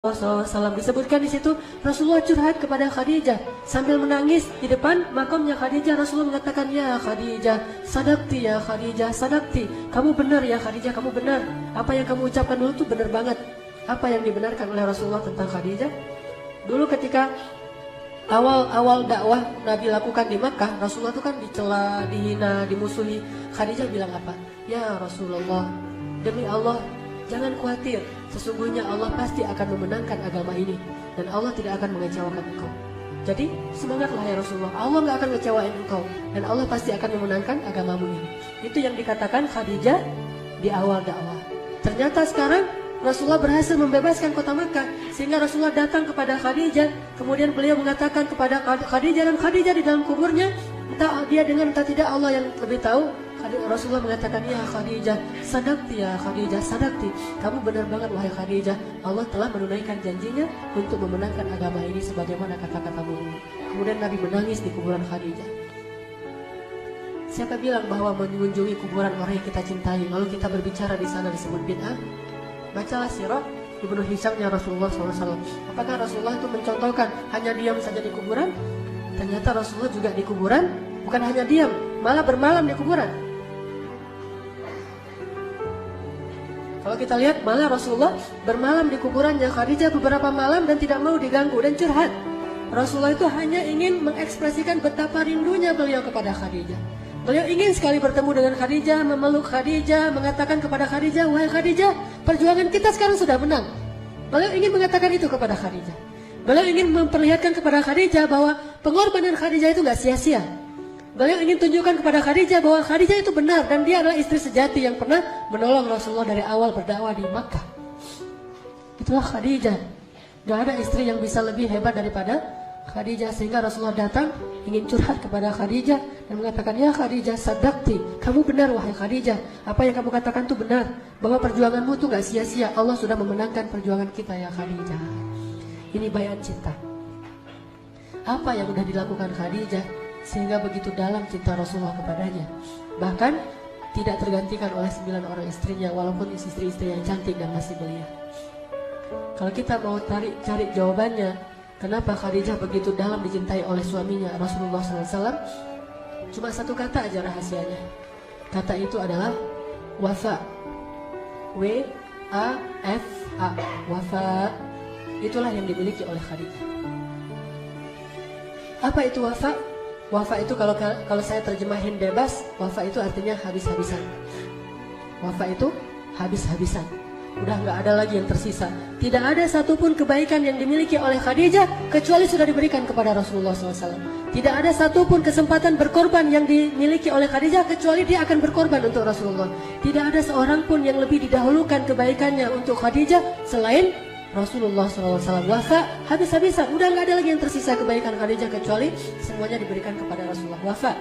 SAW disebutkan di situ Rasulullah curhat kepada Khadijah sambil menangis di depan makamnya Khadijah. Rasulullah mengatakan, ya Khadijah, sadaqti ya Khadijah, sadaqti. Kamu benar ya Khadijah, kamu benar. Apa yang kamu ucapkan dulu tuh benar banget. Apa yang dibenarkan oleh Rasulullah tentang Khadijah? Dulu ketika awal dakwah Nabi lakukan di Makkah, Rasulullah itu kan dicela, dihina, dimusuhi. Khadijah bilang apa? Ya Rasulullah, demi Allah, jangan khawatir, sesungguhnya Allah pasti akan memenangkan agama ini dan Allah tidak akan mengecewakan engkau. Jadi semangatlah ya Rasulullah, Allah nggak akan mengecewakan engkau dan Allah pasti akan memenangkan agamamu ini. Itu yang dikatakan Khadijah di awal dakwah. Ternyata sekarang Rasulullah berhasil membebaskan kota Makkah sehingga Rasulullah datang kepada Khadijah. Kemudian beliau mengatakan kepada Khadijah, dan Khadijah di dalam kuburnya, entah dia dengan entah tidak Allah yang lebih tahu. Rasulullah mengatakan, ya Khadijah, sadaqti ya Khadijah, sadaqti. Kamu benar banget wahai Khadijah. Allah telah menunaikan janjinya untuk memenangkan agama ini sebagaimana kata-katamu ini. Kemudian Nabi menangis di kuburan Khadijah. Siapa bilang bahwa mengunjungi kuburan orang yang kita cintai lalu kita berbicara di sana disebut bid'ah? Bacalah sirah Ibnu Hisyamnya Rasulullah SAW. Apakah Rasulullah itu mencontohkan hanya diam saja di kuburan? Ternyata Rasulullah juga di kuburan bukan hanya diam, malah bermalam di kuburan. Kalau kita lihat, malah Rasulullah bermalam di kuburannya Khadijah beberapa malam dan tidak mau diganggu dan curhat. Rasulullah itu hanya ingin mengekspresikan betapa rindunya beliau kepada Khadijah. Beliau ingin sekali bertemu dengan Khadijah, memeluk Khadijah, mengatakan kepada Khadijah, wahai Khadijah, perjuangan kita sekarang sudah menang. Beliau ingin mengatakan itu kepada Khadijah. Beliau ingin memperlihatkan kepada Khadijah bahwa pengorbanan Khadijah itu gak sia-sia. Beliau ingin tunjukkan kepada Khadijah bahwa Khadijah itu benar dan dia adalah istri sejati yang pernah menolong Rasulullah dari awal berdakwah di Makkah. Itulah Khadijah. Gak ada istri yang bisa lebih hebat daripada Khadijah, sehingga Rasulullah datang ingin curhat kepada Khadijah dan mengatakan, ya Khadijah, sadaqti. Kamu benar wahai Khadijah. Apa yang kamu katakan itu benar, bahwa perjuanganmu itu gak sia-sia. Allah sudah memenangkan perjuangan kita ya Khadijah. Ini bayat cinta. Apa yang sudah dilakukan Khadijah sehingga begitu dalam cinta Rasulullah kepadanya. Bahkan tidak tergantikan oleh 9 orang istrinya, walaupun istri-istri yang cantik dan masih belia. Kalau kita mau cari jawabannya, kenapa Khadijah begitu dalam dicintai oleh suaminya Rasulullah SAW, cuma satu kata aja rahasianya. Kata itu adalah wafa. W-A-F-A. Wafa. Itulah yang dimiliki oleh Khadijah. Apa itu wafa? Wafa itu kalau saya terjemahin bebas, wafa itu artinya habis-habisan. Wafa itu habis-habisan. Udah nggak ada lagi yang tersisa. Tidak ada satupun kebaikan yang dimiliki oleh Khadijah kecuali sudah diberikan kepada Rasulullah SAW. Tidak ada satupun kesempatan berkorban yang dimiliki oleh Khadijah kecuali dia akan berkorban untuk Rasulullah. Tidak ada seorang pun yang lebih didahulukan kebaikannya untuk Khadijah selain Rasulullah SAW. Wafa, habis-habisan. Udah nggak ada lagi yang tersisa kebaikan Khadijah kecuali semuanya diberikan kepada Rasulullah. Wafa,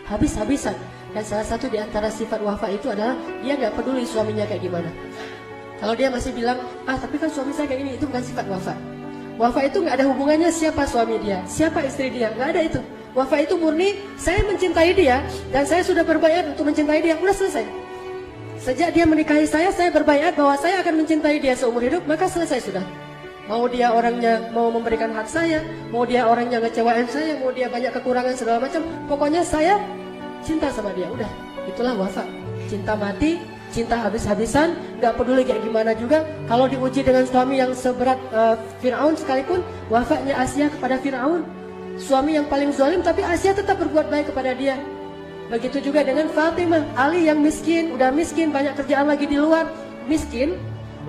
habis-habisan. Dan salah satu di antara sifat wafa itu adalah dia nggak peduli suaminya kayak gimana. Kalau dia masih bilang, tapi kan suami saya kayak gini, itu bukan sifat wafa. Wafa itu nggak ada hubungannya siapa suami dia, siapa istri dia, nggak ada itu. Wafa itu murni, saya mencintai dia dan saya sudah berbayar untuk mencintai dia. Udah selesai. Sejak dia menikahi saya berbayar bahwa saya akan mencintai dia seumur hidup, maka selesai sudah. Mau dia orangnya mau memberikan hak saya, mau dia orangnya ngecewain saya, mau dia banyak kekurangan segala macam, pokoknya saya cinta sama dia. Udah, itulah wafa. Cinta mati, cinta habis-habisan, gak peduli kayak gimana juga. Kalau diuji dengan suami yang seberat Fir'aun sekalipun, wafanya Asia kepada Fir'aun, suami yang paling zalim, tapi Asia tetap berbuat baik kepada dia. Begitu juga dengan Fatimah, Ali yang miskin, udah miskin, banyak kerjaan lagi di luar, miskin,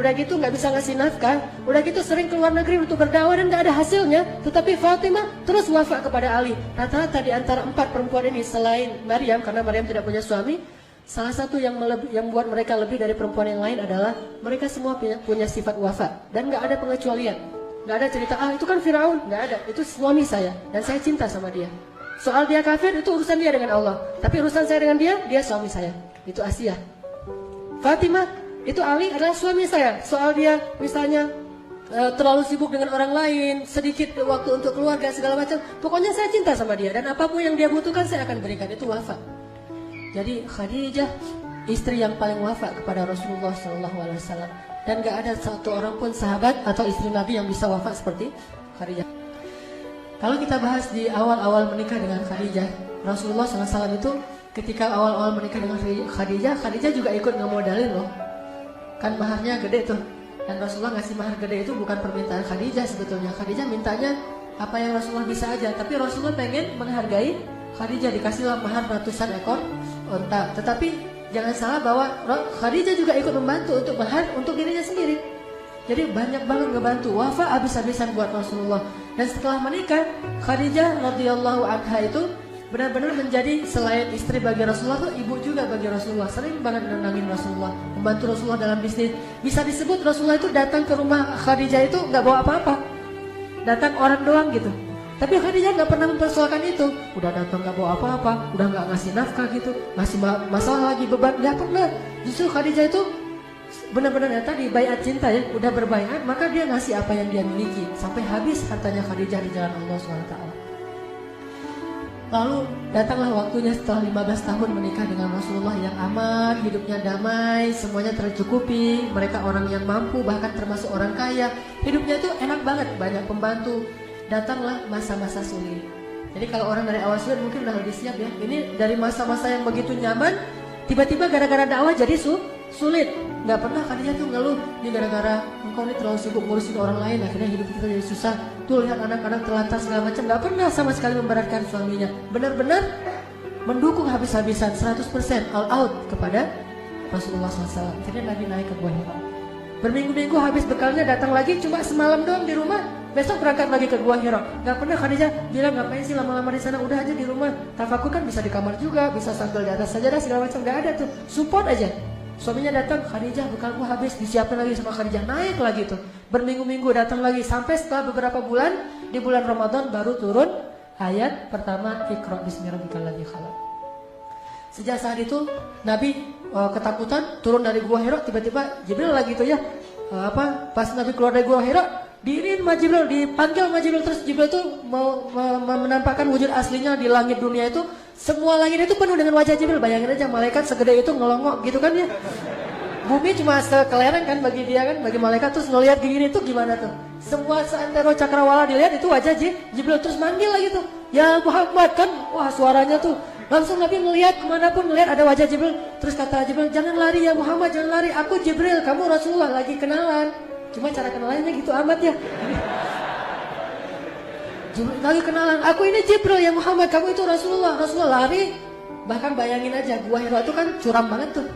udah gitu nggak bisa ngasih nafkah, udah gitu sering keluar negeri untuk berdakwah dan nggak ada hasilnya, tetapi Fatimah terus wafa kepada Ali. Rata-rata di antara 4 perempuan ini selain Maryam, karena Maryam tidak punya suami, salah satu yang membuat mereka lebih dari perempuan yang lain adalah mereka semua punya sifat wafa dan nggak ada pengecualian, nggak ada cerita itu kan Firaun, nggak ada, itu suami saya dan saya cinta sama dia. Soal dia kafir itu urusan dia dengan Allah, tapi urusan saya dengan dia suami saya. Itu Asia. Fatimah, itu Ali adalah suami saya. Soal dia misalnya terlalu sibuk dengan orang lain, sedikit waktu untuk keluarga segala macam, pokoknya saya cinta sama dia dan apapun yang dia butuhkan saya akan berikan. Itu wafa. Jadi Khadijah istri yang paling wafa kepada Rasulullah SAW. Dan gak ada satu orang pun sahabat atau istri Nabi yang bisa wafat seperti Khadijah. Kalau kita bahas di awal-awal menikah dengan Khadijah, Rasulullah SAW itu ketika awal-awal menikah dengan Khadijah juga ikut ngemodalin loh. Kan maharnya gede tuh. Dan Rasulullah ngasih mahar gede itu bukan permintaan Khadijah sebetulnya. Khadijah mintanya apa yang Rasulullah bisa aja. Tapi Rasulullah pengen menghargai Khadijah, dikasihlah mahar ratusan ekor unta. Tetapi jangan salah bahwa Khadijah juga ikut membantu untuk mahar untuk dirinya sendiri. Jadi banyak banget ngebantu. Wafa habis-habisan buat Rasulullah. Dan setelah menikah, Khadijah radhiyallahu anha itu benar-benar menjadi selain istri bagi Rasulullah tuh ibu juga bagi Rasulullah. Sering banget nenangin Rasulullah, membantu Rasulullah dalam bisnis. Bisa disebut Rasulullah itu datang ke rumah Khadijah itu nggak bawa apa-apa, datang orang doang gitu. Tapi Khadijah nggak pernah mempersoalkan itu. Udah datang nggak bawa apa-apa, udah nggak ngasih nafkah gitu, ngasih masalah lagi beban, nggak pernah. Justru Khadijah itu benar-benar ya tadi baiat cinta ya, udah berbaiat maka dia ngasih apa yang dia miliki sampai habis hartanya Khadijah di jalan Allah SWT. Lalu datanglah waktunya setelah 15 tahun menikah dengan Rasulullah yang aman, hidupnya damai, semuanya tercukupi, mereka orang yang mampu bahkan termasuk orang kaya, hidupnya itu enak banget, banyak pembantu. Datanglah masa-masa sulit. Jadi kalau orang dari awal sulit mungkin udah lebih siap ya. Ini dari masa-masa yang begitu nyaman, tiba-tiba gara-gara dakwah jadi sulit. Gak pernah Khadijah tuh ngeluh, ini gara-gara engkau ini terlalu sibuk ngurusin orang lain, akhirnya hidup kita jadi susah. Tuh lihat anak-anak terlantar segala macam. Gak pernah sama sekali memberatkan suaminya. Benar-benar mendukung habis-habisan 100% all out kepada Rasulullah SAW. Akhirnya Nabi naik ke Gua Hira. Berminggu-minggu habis bekalnya datang lagi cuma semalam doang di rumah. Besok berangkat lagi ke Gua Hira. Gak pernah Khadijah bilang ngapain sih lama-lama di sana, udah aja di rumah. Tafakur kan bisa di kamar juga, bisa sambil di atas sajadah segala macam. Gak ada tuh, support aja. Suaminya datang, Khadijah bekalku habis, disiapin lagi sama Khadijah, naik lagi tuh. Berminggu-minggu datang lagi, sampai setelah beberapa bulan, di bulan Ramadan baru turun ayat pertama, Iqra bismi rabbikal ladzi khalaq. Sejak saat itu Nabi ketakutan, turun dari Gua Hira, tiba-tiba Jibril lagi tuh ya. Pas Nabi keluar dari Gua Hira, diinin sama Jibril, dipanggil sama Jibril, terus Jibril tuh mau menampakkan wujud aslinya di langit dunia itu. Semua langit itu penuh dengan wajah Jibril. Bayangin aja malaikat segede itu ngelongok gitu kan ya. Bumi cuma sekelereng kan bagi dia kan, bagi malaikat. Terus ngelihat gini tuh gimana tuh. Semua seantero cakrawala dilihat itu wajah Jibril. Terus manggil lagi tuh, ya Muhammad kan. Wah suaranya tuh. Langsung Nabi melihat kemanapun melihat ada wajah Jibril. Terus kata Jibril, jangan lari ya Muhammad, jangan lari. Aku Jibril, kamu Rasulullah, lagi kenalan. Cuma cara kenalannya gitu amat ya. Lagi kenalan, aku ini Jibril ya Muhammad, kamu itu Rasulullah. Rasulullah lari. Bahkan bayangin aja, Gua Hira itu kan curam banget tuh.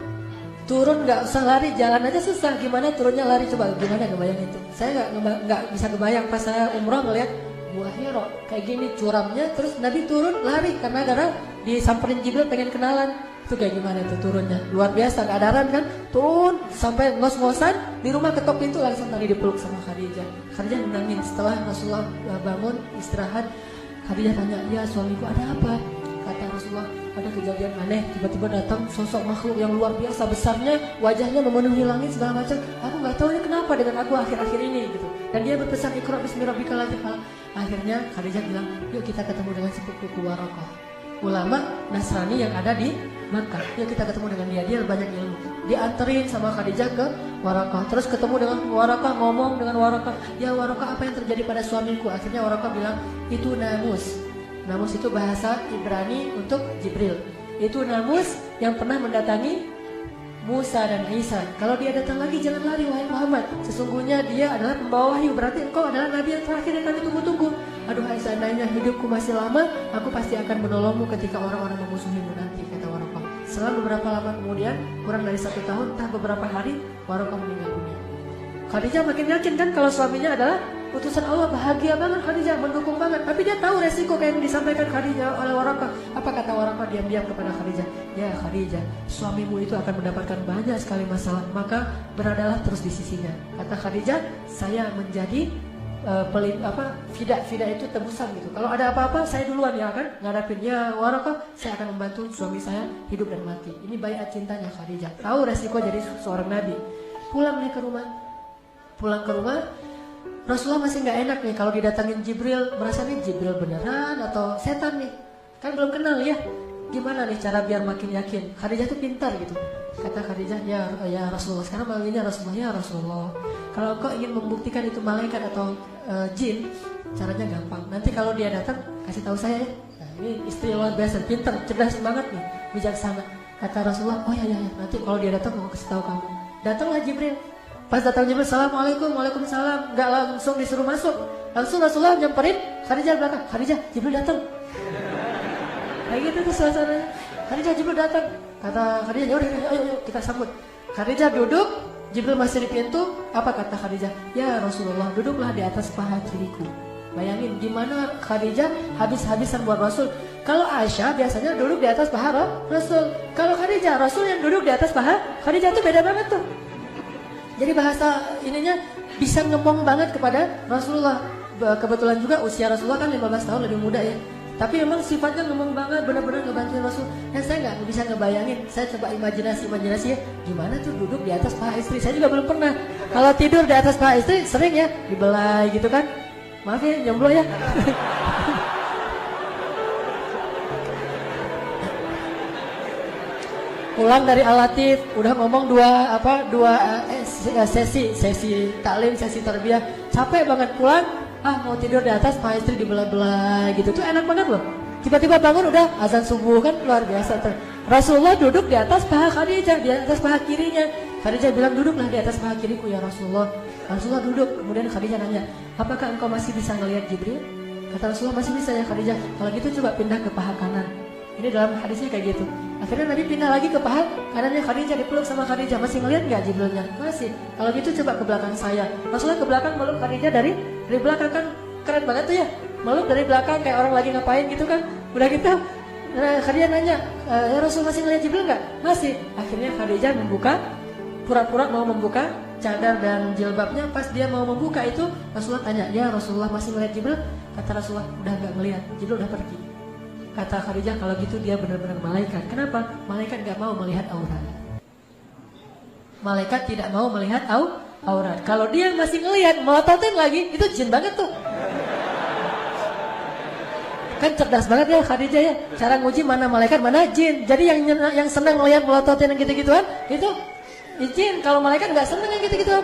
Turun gak usah lari, jalan aja susah. Gimana turunnya lari, coba gimana ngebayangin itu. Saya gak bisa kebayang pas saya umroh ngeliat Gua Hira kayak gini curamnya. Terus Nabi turun lari karena disamperin Jibril pengen kenalan. Itu kayak gimana tuh turunnya, luar biasa, gak adaran kan. Turun sampai ngos-ngosan, di rumah ketok pintu langsung tadi dipeluk sama Khadijah. Khadijah menangis setelah Rasulullah bangun istirahat. Khadijah tanya, ya suamiku ada apa? Kata Rasulullah, ada kejadian aneh, tiba-tiba datang sosok makhluk yang luar biasa besarnya, wajahnya memenuhi langit segala macam. Aku gak tahu ini kenapa dengan aku akhir-akhir ini gitu. Dan dia berpesan Iqra bismi rabbikal ladzi khalaq. Akhirnya Khadijah bilang, yuk kita ketemu dengan sepupuku Waraqah, ulama Nasrani yang ada di Makkah. Yuk kita ketemu dengan dia banyak ilmu. Dianterin sama Khadijah ke Waraqah. Terus ketemu dengan Waraqah, ngomong dengan Waraqah, ya Waraqah apa yang terjadi pada suamiku? Akhirnya Waraqah bilang, itu namus. Namus itu bahasa Ibrani untuk Jibril. Itu namus yang pernah mendatangi Musa dan Isa. Kalau dia datang lagi jangan lari wahai Muhammad. Sesungguhnya dia adalah pembawa wahyu. Berarti engkau adalah nabi yang terakhir yang kami tunggu-tunggu. Aduhai seandainya hidupku masih lama, aku pasti akan menolongmu ketika orang-orang memusuhimu nanti, kata Waraqah. Setelah beberapa lama kemudian, kurang dari 1 tahun, entah beberapa hari, Waraqah meninggal dunia. Khadijah makin yakin kan kalau suaminya adalah utusan Allah. Bahagia banget Khadijah, mendukung banget. Tapi dia tahu resiko kayak yang disampaikan Khadijah oleh Waraqah. Apa kata Waraqah diam-diam kepada Khadijah? Ya Khadijah, suamimu itu akan mendapatkan banyak sekali masalah, maka beradalah terus di sisinya. Kata Khadijah, saya menjadi fida itu tebusan gitu. Kalau ada apa-apa saya duluan ya kan ngadapin. Ya Waraqah, saya akan membantu suami saya hidup dan mati. Ini baiat cintanya Khadijah. Tahu resiko jadi seorang nabi. Pulang ke rumah, Rasulullah masih nggak enak nih kalau didatangin Jibril. Merasa nih Jibril beneran atau setan nih, kan belum kenal ya. Gimana nih cara biar makin yakin? Khadijah tuh pintar gitu. Kata Khadijah, ya Rasulullah, sekarang manggilnya Rasulullah, ya Rasulullah. Kalau kau ingin membuktikan itu malaikat atau jin, caranya gampang. Nanti kalau dia datang, kasih tahu saya ya. Nah, ini istri luar biasa, pintar, cerdas banget nih, bijaksana. Kata Rasulullah, oh ya, nanti kalau dia datang mau kasih tahu kamu. Datanglah Jibril. Pas datang Jibril, Assalamualaikum, waalaikumsalam. Gak langsung disuruh masuk, langsung Rasulullah nyamperin Khadijah belakang. Khadijah, Jibril datang. Kayak gitu tuh suasananya. Khadijah, Jibril datang. Kata Khadijah, yaudah, ayo kita sambut. Khadijah duduk, Jibril masih di pintu. Apa kata Khadijah? Ya Rasulullah, duduklah di atas paha kiriku. Bayangin gimana Khadijah habis-habisan buat Rasul. Kalau Aisyah biasanya duduk di atas paha Rasul. Kalau Khadijah, Rasul yang duduk di atas paha Khadijah tuh beda banget tuh. Jadi bahasa ininya bisa ngomong banget kepada Rasulullah. Kebetulan juga usia Rasulullah kan 15 tahun lebih muda ya. Tapi memang sifatnya ngomong banget, benar-benar ngebantuin Rasul. Dan saya nggak bisa ngebayangin. Saya coba imajinasi ya. Gimana tuh duduk di atas paha istri. Saya juga belum pernah. Kalau tidur di atas paha istri sering ya dibelai gitu kan. Maaf ya, jomblo ya. Pulang dari Al-Latif, udah ngomong dua sesi taklim, sesi tarbiyah, capek banget pulang, mau tidur di atas, paha istri dibelah-belah gitu, tuh enak banget loh. Tiba-tiba bangun udah azan subuh kan, luar biasa tuh. Rasulullah duduk di atas paha Khadijah, di atas paha kirinya. Khadijah bilang, duduklah di atas paha kiriku ya Rasulullah. Rasulullah duduk, kemudian Khadijah nanya, apakah engkau masih bisa ngelihat Jibril? Kata Rasulullah, masih bisa ya Khadijah. Kalau gitu coba pindah ke paha kanan. Ini dalam hadisnya kayak gitu. Akhirnya Nabi pindah lagi ke paha kanannya Khadijah, dipeluk sama Khadijah. Masih ngelihat nggak Jibrilnya? Masih. Kalau gitu coba ke belakang saya. Rasulullah ke belakang meluk Khadijah dari belakang kan keren banget tuh ya. Meluk dari belakang kayak orang lagi ngapain gitu kan. Udah gitu Khadijah nanya, ya Rasul masih ngelihat Jibril nggak? Masih. Akhirnya Khadijah pura-pura mau membuka cadar dan jilbabnya. Pas dia mau membuka itu Rasulullah tanya, ya Rasulullah masih ngelihat Jibril? Kata Rasulullah, udah nggak ngelihat, Jibril udah pergi. Kata Khadijah, kalau gitu dia benar-benar malaikat. Kenapa? Malaikat gak mau melihat aurat. Malaikat tidak mau melihat aurat. Kalau dia masih ngelihat, melototin lagi, itu jin banget tuh. Kan cerdas banget ya Khadijah ya. Cara nguji mana malaikat, mana jin. Jadi yang senang ngelihat melototin yang gitu-gituan, itu jin. Kalau malaikat gak senang yang gitu-gituan.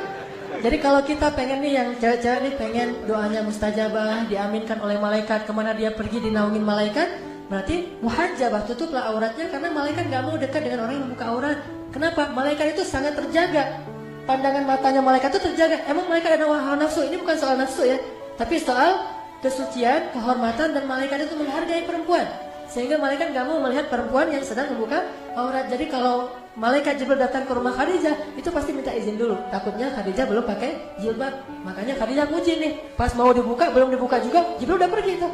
Jadi kalau kita pengen nih, yang cewek-cewek nih pengen doanya mustajabah, diaminkan oleh malaikat, kemana dia pergi dinaungin malaikat, berarti muhajabah, tutuplah auratnya, karena malaikat gak mau dekat dengan orang yang membuka aurat. Kenapa? Malaikat itu sangat terjaga. Pandangan matanya malaikat itu terjaga. Emang malaikat ada hawa nafsu? Ini bukan soal nafsu ya, tapi soal kesucian, kehormatan, dan malaikat itu menghargai perempuan. Sehingga malaikat gak mau melihat perempuan yang sedang membuka aurat. Jadi kalau malaikat Jibril datang ke rumah Khadijah, itu pasti minta izin dulu. Takutnya Khadijah belum pakai jilbab. Makanya Khadijah nguji nih. Pas mau dibuka, belum dibuka juga, Jibril udah pergi tuh.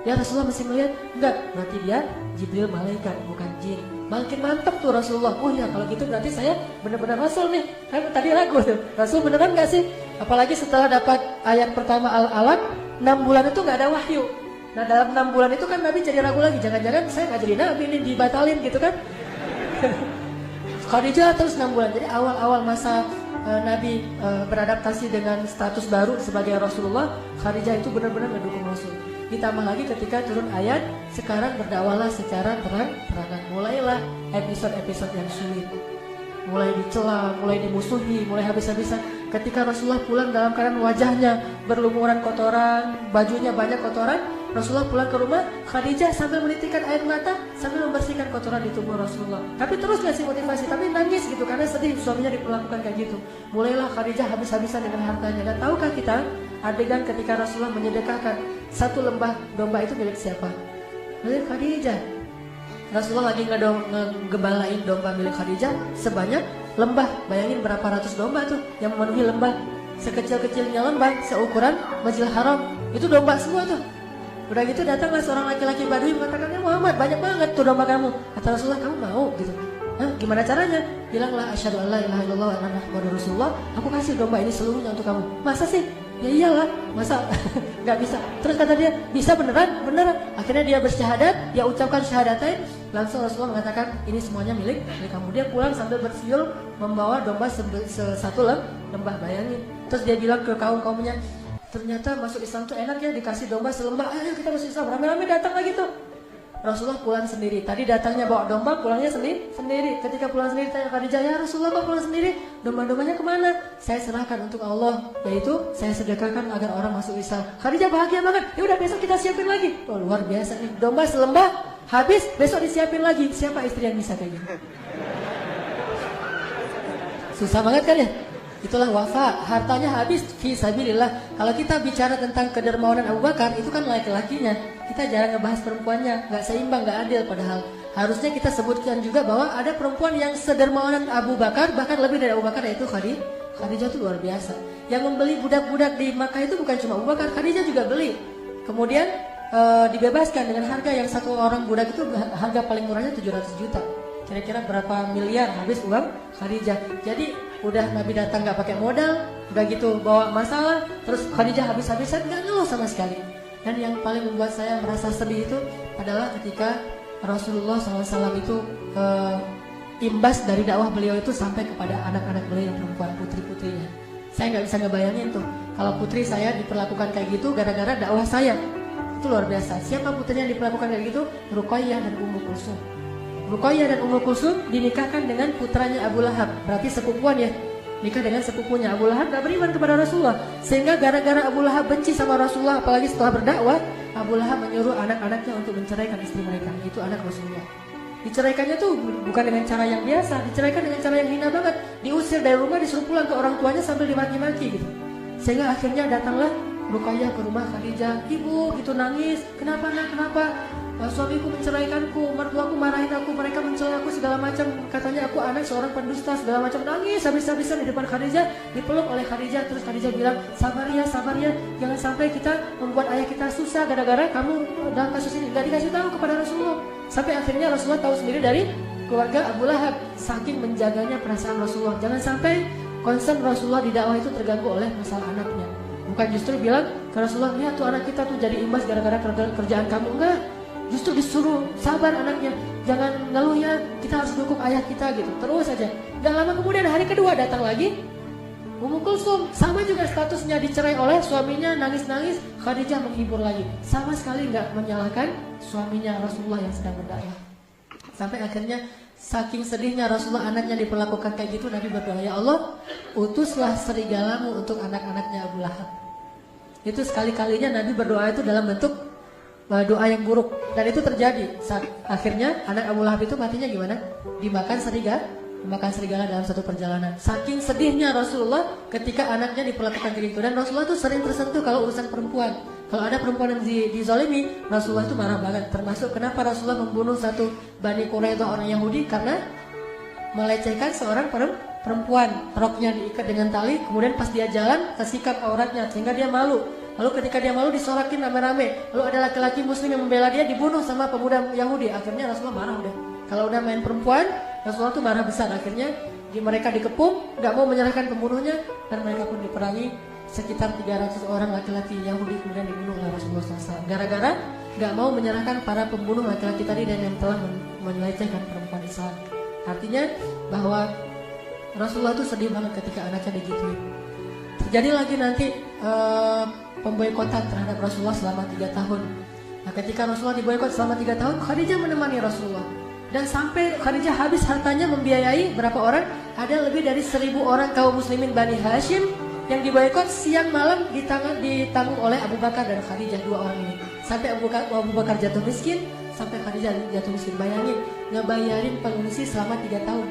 Ya Rasulullah masih melihat? Enggak, berarti dia Jibril malaikat, bukan jin. Makin mantap tuh Rasulullah. Oh ya, kalau gitu berarti saya benar-benar Rasul nih. Kan tadi ragu tuh, Rasul beneran gak sih? Apalagi setelah dapat ayat pertama Al-Alaq, 6 bulan itu gak ada wahyu. Nah dalam 6 bulan itu kan Nabi jadi ragu lagi. Jangan-jangan saya gak jadi Nabi ini, dibatalin gitu kan. Khadijah terus 6 bulan. Jadi awal-awal masa Nabi beradaptasi dengan status baru sebagai Rasulullah, Khadijah itu benar-benar mendukung Rasul. Ditambah lagi ketika turun ayat, sekarang berdakwalah secara terang-terangan. Mulailah episode-episode yang sulit. Mulai dicela, mulai dimusuhi, mulai habis-habisan. Ketika Rasulullah pulang dalam keadaan wajahnya berlumuran kotoran, bajunya banyak kotoran, Rasulullah pulang ke rumah, Khadijah sambil menitikkan air mata, sambil membersihkan kotoran di tubuh Rasulullah. Tapi terus ngasih motivasi, tapi nangis gitu karena sedih suaminya diperlakukan kayak gitu. Mulailah Khadijah habis-habisan dengan hartanya. Dan tahukah kita adegan ketika Rasulullah menyedekahkan 1 lembah domba itu milik siapa? Milik Khadijah. Rasulullah lagi ngegembalain domba milik Khadijah sebanyak lembah. Bayangin berapa ratus domba tuh yang memenuhi lembah. Sekecil-kecilnya lembah, seukuran Masjidil Haram. Itu domba semua tuh. Udah gitu datanglah seorang laki-laki Badui mengatakan, ya Muhammad, banyak banget tuh domba kamu. Kata Rasulullah, kamu mau gitu? Hah, gimana caranya? Bilanglah asyhadu an la ilaha illallah wa anna muhammadar rasulullah. Aku kasih domba ini seluruhnya untuk kamu. Masa sih? Ya iyalah, masa nggak bisa? Terus kata dia, bisa beneran? Beneran. Akhirnya dia bersyahadat, dia ucapkan syahadatain. Langsung Rasulullah mengatakan, ini semuanya milik kamu. Dia pulang sambil bersiul membawa domba satu lembah, bayangin. Terus dia bilang ke kaum-kaumnya, ternyata masuk Islam tuh enak ya, dikasih domba selembah. Ayo kita masuk Islam, rame-rame datang lagi tuh. Rasulullah pulang sendiri. Tadi datangnya bawa domba, pulangnya sendiri. Ketika pulang sendiri tanya Khadijah, ya Rasulullah kok pulang sendiri? Domba-dombanya kemana? Saya serahkan untuk Allah, yaitu saya sedekahkan agar orang masuk Islam. Khadijah bahagia banget. Ya udah besok kita siapin lagi. Oh, luar biasa nih. Domba selembah habis, besok disiapin lagi. Siapa istri yang bisa kayak gitu? Susah banget kan ya? Itulah wafa, hartanya habis fi sabilillah. Kalau kita bicara tentang kedermawanan Abu Bakar, itu kan laki-lakinya. Kita jarang ngebahas perempuannya, nggak seimbang, nggak adil. Padahal harusnya kita sebutkan juga bahwa ada perempuan yang sedermawanan Abu Bakar, bahkan lebih dari Abu Bakar, yaitu Khadijah itu luar biasa. Yang membeli budak-budak di Makkah itu bukan cuma Abu Bakar, Khadijah juga beli. Kemudian dibebaskan dengan harga yang satu orang budak itu harga paling murahnya 700 juta. Kira-kira berapa miliar habis uang Khadijah. Jadi udah Nabi datang gak pakai modal, udah gitu bawa masalah, terus Khadijah habis-habisan gak ngeluh sama sekali. Dan yang paling membuat saya merasa sedih itu adalah ketika Rasulullah SAW itu imbas dari dakwah beliau itu sampai kepada anak-anak beliau yang perempuan, putri-putrinya. Saya gak bisa ngebayangin tuh kalau putri saya diperlakukan kayak gitu gara-gara dakwah saya. Itu luar biasa. Siapa putrinya yang diperlakukan kayak gitu? Ruqayyah dan Ummu Kulsum. Ruqayyah dan Ummu Kulsum dinikahkan dengan putranya Abu Lahab. Berarti sepupuan ya. Nikah dengan sepupunya. Abu Lahab gak beriman kepada Rasulullah. Sehingga gara-gara Abu Lahab benci sama Rasulullah, apalagi setelah berdakwah, Abu Lahab menyuruh anak-anaknya untuk menceraikan istri mereka. Itu anak Rasulullah. Diceraikannya tuh bukan dengan cara yang biasa, diceraikan dengan cara yang hina banget. Diusir dari rumah, disuruh pulang ke orang tuanya sambil dimaki-maki gitu. Sehingga akhirnya datanglah Ruqayyah ke rumah Khadijah. Ibu gitu nangis. Kenapa nak? Kenapa? Suamiku menceraikanku, mertuaku marahin aku, mereka mencela aku segala macam, katanya aku anak seorang pendusta segala macam. Nangis habis-habisan di depan Khadijah, dipeluk oleh Khadijah. Terus Khadijah bilang, sabar ya, jangan sampai kita membuat ayah kita susah gara-gara kamu dalam kasus ini. Gak dikasih tahu kepada Rasulullah. Sampai akhirnya Rasulullah tahu sendiri dari keluarga Abu Lahab, saking menjaganya perasaan Rasulullah. Jangan sampai concern Rasulullah di dakwah itu terganggu oleh masalah anaknya. Bukan justru bilang ke Rasulullah, ya tuh anak kita tuh jadi imbas gara-gara kerjaan kamu. Enggak, justru disuruh sabar anaknya, jangan ngeluh ya, kita harus dukung ayah kita gitu. Terus aja. Gak lama kemudian hari kedua datang lagi Ummu Kulsum, sama juga statusnya, dicerai oleh suaminya, nangis-nangis. Khadijah menghibur lagi, sama sekali gak menyalahkan suaminya Rasulullah yang sedang berdakwah. Sampai akhirnya saking sedihnya Rasulullah anaknya diperlakukan kayak gitu, Nabi berdoa, ya Allah, utuslah serigalamu untuk anak-anaknya Abu Lahab. Itu sekali-kalinya Nabi berdoa itu dalam bentuk doa yang buruk. Dan itu terjadi saat akhirnya anak Abu Lahab itu matinya gimana? Dimakan serigala dalam satu perjalanan. Saking sedihnya Rasulullah ketika anaknya diperlakukan kayak gitu. Dan Rasulullah itu sering tersentuh kalau urusan perempuan. Kalau ada perempuan yang dizalimi, Rasulullah itu marah banget. Termasuk kenapa Rasulullah membunuh satu Bani Quraidah orang Yahudi, karena melecehkan seorang perempuan. Roknya diikat dengan tali, kemudian pas dia jalan tersikat auratnya sehingga dia malu. Lalu ketika dia malu disorakin rame-rame. Lalu ada laki-laki muslim yang membela dia, dibunuh sama pemuda Yahudi. Akhirnya Rasulullah marah udah. Kalau udah main perempuan, Rasulullah tuh marah besar. Akhirnya mereka dikepung, gak mau menyerahkan pembunuhnya, dan mereka pun diperangi. Sekitar 300 orang laki-laki Yahudi kemudian dibunuh oleh Rasulullah SAW. Gara-gara gak mau menyerahkan para pembunuh laki-laki tadi dan yang telah melecehkan perempuan Islam. Artinya bahwa Rasulullah tuh sedih banget ketika anaknya digituin. Terjadi lagi nanti pemboikotan terhadap Rasulullah selama 3 tahun. Nah, ketika Rasulullah diboikot selama 3 tahun, Khadijah menemani Rasulullah. Dan sampai Khadijah habis hartanya membiayai berapa orang? Ada lebih dari 1000 orang kaum muslimin Bani Hashim yang diboikot, siang malam ditanggung oleh Abu Bakar dan Khadijah, 2 orang ini. Sampai Abu Bakar jatuh miskin, sampai Khadijah jatuh miskin. Bayangin, ngebayarin pengungsi selama 3 tahun.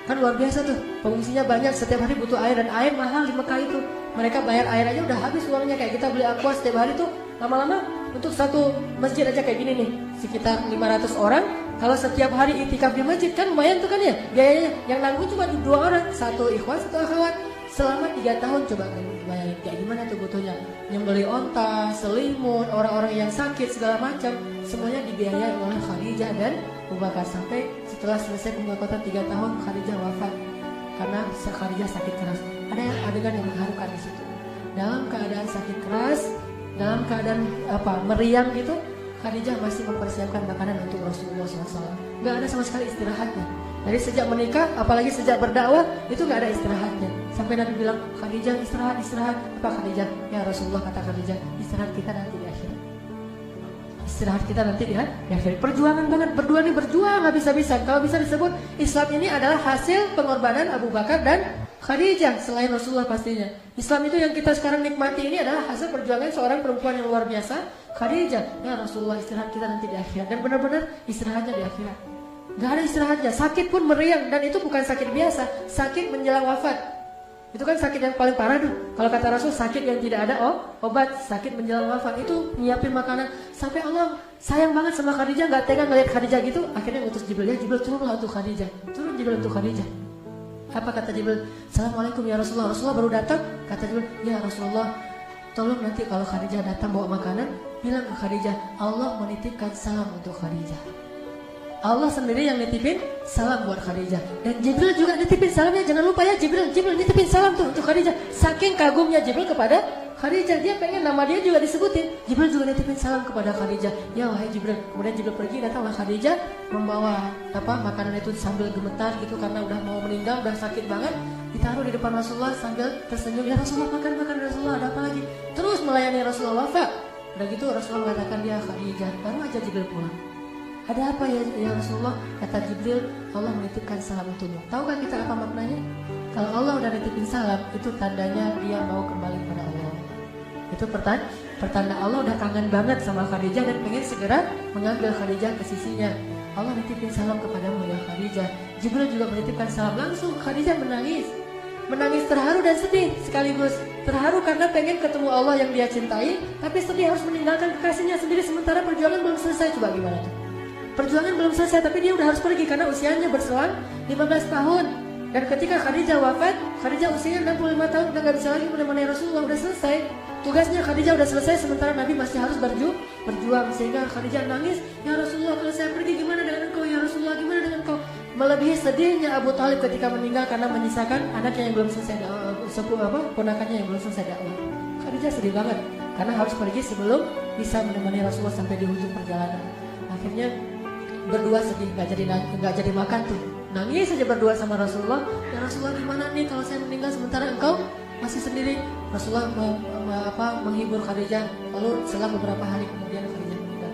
Kan luar biasa tuh, pengungsinya banyak, setiap hari butuh air, dan air mahal di Mekah itu. Mereka bayar air aja udah habis uangnya, kayak kita beli aqua setiap hari tuh, lama-lama untuk satu masjid aja kayak gini nih, sekitar 500 orang. Kalau setiap hari itikaf di masjid kan lumayan tuh kan ya, biayanya. Yang nanggung cuma 2 orang, satu ikhwan, satu akhwat. Selama 3 tahun coba bayangin, kayak gimana tuh butuhnya. Nyembeli onta, selimut, orang-orang yang sakit segala macam, semuanya dibiayai oleh Khadijah dan Abu Bakar. Sampai setelah selesai pemboikotan 3 tahun, Khadijah wafat karena Khadijah sakit keras. Ada adegan yang mengharukan di situ. Dalam keadaan sakit keras, dalam keadaan meriang gitu, Khadijah masih mempersiapkan makanan untuk Rasulullah SAW. Gak ada sama sekali istirahatnya. Dari sejak menikah, apalagi sejak berdakwah, itu gak ada istirahatnya. Sampai Nabi bilang, Khadijah istirahat. Apa Khadijah? Ya Rasulullah, kata Khadijah, istirahat kita nanti di akhirat. istirahat kita nanti di akhirat. Perjuangan banget, berdua nih berjuang habis-habisan. Kalau bisa disebut Islam ini adalah hasil pengorbanan Abu Bakar dan Khadijah selain Rasulullah pastinya. Islam itu yang kita sekarang nikmati ini adalah hasil perjuangan seorang perempuan yang luar biasa, Khadijah. Ya Rasulullah, istirahat kita nanti di akhirat. Dan benar-benar istirahatnya di akhirat. Gak ada istirahatnya, sakit pun meriang. Dan itu bukan sakit biasa, sakit menjelang wafat. Itu kan sakit yang paling parah tuh. Kalau kata Rasul, sakit yang tidak ada obat, sakit menjelang wafat. Itu nyiapin makanan. Sampai Allah sayang banget sama Khadijah, gak tega ngeliat Khadijah gitu. Akhirnya ngutus Jibril, ya Jibril turunlah untuk Khadijah. Turun Jibril untuk Khadijah. Apa kata Jibril? Assalamualaikum ya Rasulullah. Rasulullah baru datang. Kata Jibril, ya Rasulullah, tolong nanti kalau Khadijah datang bawa makanan, bilang ke Khadijah, Allah menitipkan salam untuk Khadijah. Allah sendiri yang nitipin salam buat Khadijah. Dan Jibril juga nitipin salamnya. Jangan lupa ya, Jibril nitipin salam tuh untuk Khadijah. Saking kagumnya Jibril kepada Khadijah, dia pengen nama dia juga disebutin. Jibril juga nitipin salam kepada Khadijah. Ya wahai Jibril. Kemudian Jibril pergi, datanglah Khadijah membawa makanan itu sambil gemetar gitu karena udah mau meninggal, udah sakit banget. Ditaruh di depan Rasulullah sambil tersenyum. Ya Rasulullah, makan Rasulullah, ada apa lagi? Terus melayani Rasulullah wafat. Udah gitu Rasulullah mengatakan, ya Khadijah, baru aja Jibril pulang. Ada apa ya Rasulullah? Kata Jibril, Allah menitipkan salam untukmu. Tahu kan kita apa maknanya? Kalau Allah udah nitipin salam, itu tandanya dia mau kembali kepada Allah. Itu pertanda Allah udah kangen banget sama Khadijah dan pengen segera mengambil Khadijah ke sisinya. Allah nitipin salam kepadamu ya Khadijah. Jibril juga menitipkan salam. Langsung Khadijah menangis. Menangis terharu dan sedih sekaligus. Terharu karena pengen ketemu Allah yang dia cintai, tapi sedih harus meninggalkan kekasihnya sendiri sementara perjuangan belum selesai. Coba gimana tuh? Perjuangan belum selesai tapi dia udah harus pergi karena usianya berselang 15 tahun. Dan ketika Khadijah wafat, Khadijah usianya 65 tahun, udah gak bisa lagi menemani Rasulullah, udah selesai. Tugasnya Khadijah udah selesai sementara Nabi masih harus berjuang. Sehingga Khadijah nangis, ya Rasulullah kalau saya pergi gimana dengan engkau, ya Rasulullah gimana dengan engkau. Melebihi sedihnya Abu Thalib ketika meninggal karena menyisakan anaknya yang belum selesai ponakannya yang belum selesai dakwah. Khadijah sedih banget karena harus pergi sebelum bisa menemani Rasulullah sampai di ujung perjalanan. Akhirnya berdua sedih, nggak jadi makan tuh, nangis saja berdua sama Rasulullah. Ya Rasulullah gimana nih kalau saya meninggal sementara engkau masih sendiri? Rasulullah menghibur Khadijah. Lalu setelah beberapa hari kemudian Khadijah meninggal.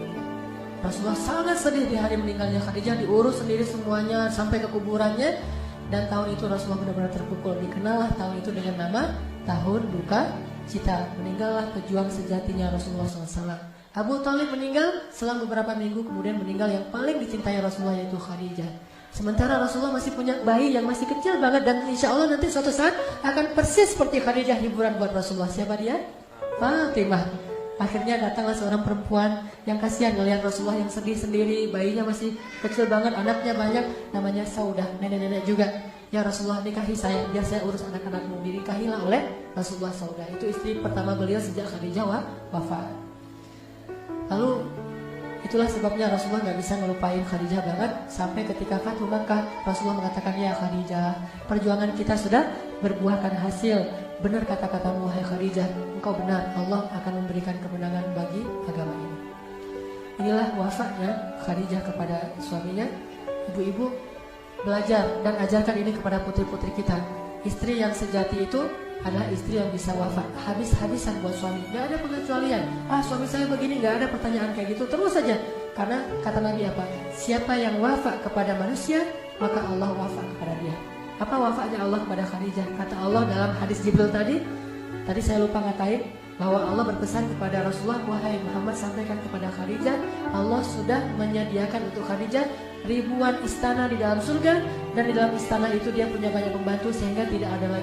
Rasulullah sangat sedih di hari meninggalnya Khadijah, diurus sendiri semuanya sampai ke kuburannya. Dan tahun itu Rasulullah benar-benar terpukul. Dikenallah tahun itu dengan nama tahun duka cita. Meninggallah pejuang sejatinya Rasulullah SAW. Abu Thalib meninggal selang beberapa minggu kemudian meninggal yang paling dicintai Rasulullah yaitu Khadijah. Sementara Rasulullah masih punya bayi yang masih kecil banget dan insya Allah nanti suatu saat akan persis seperti Khadijah hiburan buat Rasulullah. Siapa dia? Fatimah. Akhirnya datanglah seorang perempuan yang kasihan ngelihat Rasulullah yang sedih sendiri, bayinya masih kecil banget, anaknya banyak, namanya Saudah, nenek-nenek juga. Ya Rasulullah, nikahi saya, biar saya urus anak-anakmu. Dinikahilah oleh Rasulullah Saudah. Itu istri pertama beliau sejak Khadijah wafat. Lalu itulah sebabnya Rasulullah gak bisa ngelupain Khadijah banget. Sampai ketika Fathu Makkah, Rasulullah mengatakan, ya Khadijah, perjuangan kita sudah berbuahkan hasil. Benar kata-katamu wahai Khadijah, engkau benar, Allah akan memberikan kemenangan bagi agama ini. Inilah wafatnya Khadijah kepada suaminya. Ibu-ibu belajar dan ajarkan ini kepada putri-putri kita. Istri yang sejati itu adalah istri yang bisa wafat habis-habisan buat suami. Gak ada pengecualian. Suami saya begini, gak ada pertanyaan kayak gitu. Terus saja. Karena kata Nabi apa? Siapa yang wafat kepada manusia, maka Allah wafat kepada dia. Apa wafatnya Allah kepada Khadijah? Kata Allah dalam hadis Jibril tadi saya lupa ngatain, bahwa Allah berpesan kepada Rasulullah, wahai Muhammad, sampaikan kepada Khadijah, Allah sudah menyediakan untuk Khadijah ribuan istana di dalam surga, dan di dalam istana itu dia punya banyak pembantu sehingga tidak ada lagi